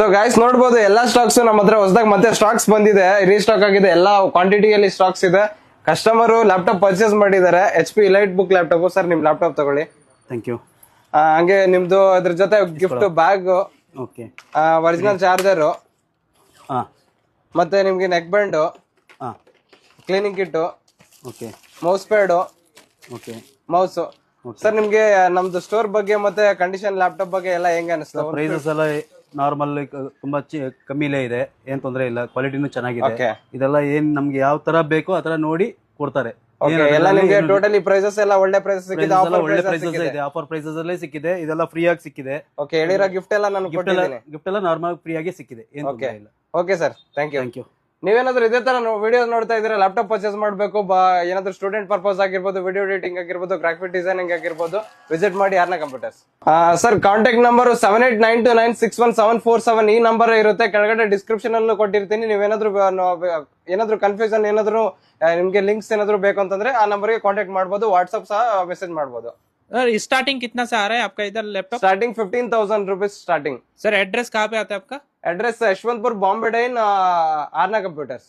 So guys ನೋಡ್ಬೋದು ಎಲ್ಲಾ stocks ನಮ್ಮ ಹತ್ರ ಹೊಸದಾಗಿ ಮತ್ತೆ ಸ್ಟಾಕ್ಸ್ ಬಂದಿದೆ, ರೀಸ್ಟಾಕ್ ಆಗಿದೆ, ಎಲ್ಲಾ ಕ್ವಾಂಟಿಟಿಯಲ್ಲಿ ಸ್ಟಾಕ್ಸ್ ಇದೆ. ಕಸ್ಟಮರ್ ಲ್ಯಾಪ್ಟಾಪ್ ಪರ್ಚೇಸ್ ಮಾಡಿದ್ದಾರೆ, HP EliteBook laptop. Sir ನಿಮ್ ಲ್ಯಾಪ್ಟಾಪ್ ತಗೊಳ್ಳಿ. Thank you. ಹಂಗೆ ನಿಮ್ದು ಅದ್ರ ಜೊತೆ gift bag, okay, original charger, ಹಾಂ, ಮತ್ತೆ ನಿಮ್ಗೆ ನೆಕ್ ಬ್ಯಾಂಡ್, ಹಾಂ, cleaning kit, okay, mouse pad, okay, mouse. Sir ನಿಮ್ಗೆ ನಮ್ದು ಸ್ಟೋರ್ ಬಗ್ಗೆ ಮತ್ತೆ ಕಂಡೀಷನ್ ಲ್ಯಾಪ್ಟಾಪ್ ಬಗ್ಗೆ ಎಲ್ಲ ಹೆಂಗ ಅನಿಸ್ತು? ಪ್ರೈಸಸ್ ಎಲ್ಲ ನಾರ್ಮಲ್ ತುಂಬಾ ಕಮ್ಮಿಲೇ ಇದೆ, ಏನ್ ತೊಂದರೆ ಇಲ್ಲ, ಕ್ವಾಲಿಟಿನೂ ಚೆನ್ನಾಗಿದೆ. Okay. ಇದೆಲ್ಲ ಏನ್ ನಮ್ಗೆ ಯಾವ ತರ ಬೇಕೋ ಆ ತರ ನೋಡಿ ಕೊಡ್ತಾರೆ. ಓಕೆ, ಎಲ್ಲ ನಿಮ್ಗೆ ಟೋಟಲಿ ಪ್ರೈಸಸ್ ಎಲ್ಲ ಒಳ್ಳೆ ಪ್ರೈಸಸ್ ಸಿಕ್ಕಿದೆ, ಒಳ್ಳೆ ಪ್ರೈಸಸ್ ಇದೆ, ಆಫರ್ ಪ್ರೈಸಸ್ ಅಲ್ಲೇ ಸಿಕ್ಕಿದೆ. ಇದೆಲ್ಲ ಫ್ರೀ ಆಗಿ ಸಿಕ್ಕಿದೆ. ಓಕೆ, ಹೇಳಿರೋ ಗಿಫ್ಟ್ ಎಲ್ಲ ನಾನು ಕೊಟ್ಟಿದ್ದೀನಿ. ಗಿಫ್ಟ್ ಎಲ್ಲ ನಾರ್ಮಲ್ ಫ್ರೀ ಆಗಿ ಸಿಕ್ಕಿದೆ, ಏನ್ ತೊಂದರೆ ಇಲ್ಲ. Okay sir, thank you. Thank you. ನೀವೇನಾದ್ರೂ ಇದೇ ತರ ವಿಡಿಯೋ ನೋಡ್ತಾ ಇದ್ರೆ ಲ್ಯಾಪ್ಟಾಪ್ ಪರ್ಚೇಸ್ ಮಾಡಬೇಕು, ಏನಾದ್ರೂ ಸ್ಟೂಡೆಂಟ್ ಪರ್ಪಸ್ ಆಗಿರ್ಬೋದು, ವಿಡಿಯೋ ಎಡಿಟಿಂಗ್ ಆಗಿರ್ಬೋದು, ಗ್ರಾಫಿಕ್ ಡಿಸೈನಿಂಗ್ ಆಗಿರ್ಬೋದು, ವಿಸಿಟ್ ಮಾಡಿ ಯಾರ್ನ ಕಂಪ್ಯೂಟರ್ಸ್. ಸರ್ ಕಾಂಟ್ಯಾಕ್ಟ್ ನಂಬರ್ 7892961747 ಈ ನಂಬರ್ ಇರುತ್ತೆ. ಕೆಳಗಡೆ ಡಿಸ್ಕ್ರಿಪ್ಷನ್ ಅಲ್ಲೂ ಕೊಟ್ಟಿರ್ತೀನಿ. ಏನಾದ್ರೂ ಕನ್ಫ್ಯೂಷನ್, ಏನಾದ್ರೂ ನಿಮ್ಗೆ ಲಿಂಕ್ಸ್ ಏನಾದ್ರೂ ಬೇಕು ಅಂತಂದ್ರೆ ಆ ನಂಬರ್ಗೆ ಕಾಂಟ್ಯಾಕ್ಟ್ ಮಾಡಬಹುದು, ವಾಟ್ಸ್ಆಪ್ ಸಹ ಮೆಸೇಜ್ ಮಾಡಬಹುದು. स्टार्टिंग कितना से आ रहा है आपका इधर laptop? Starting 15,000 rupees starting. Sir address कहाँ पे आता है आपका? Address Yeshwanthpur, Bombay Dyeing, Aarna computers.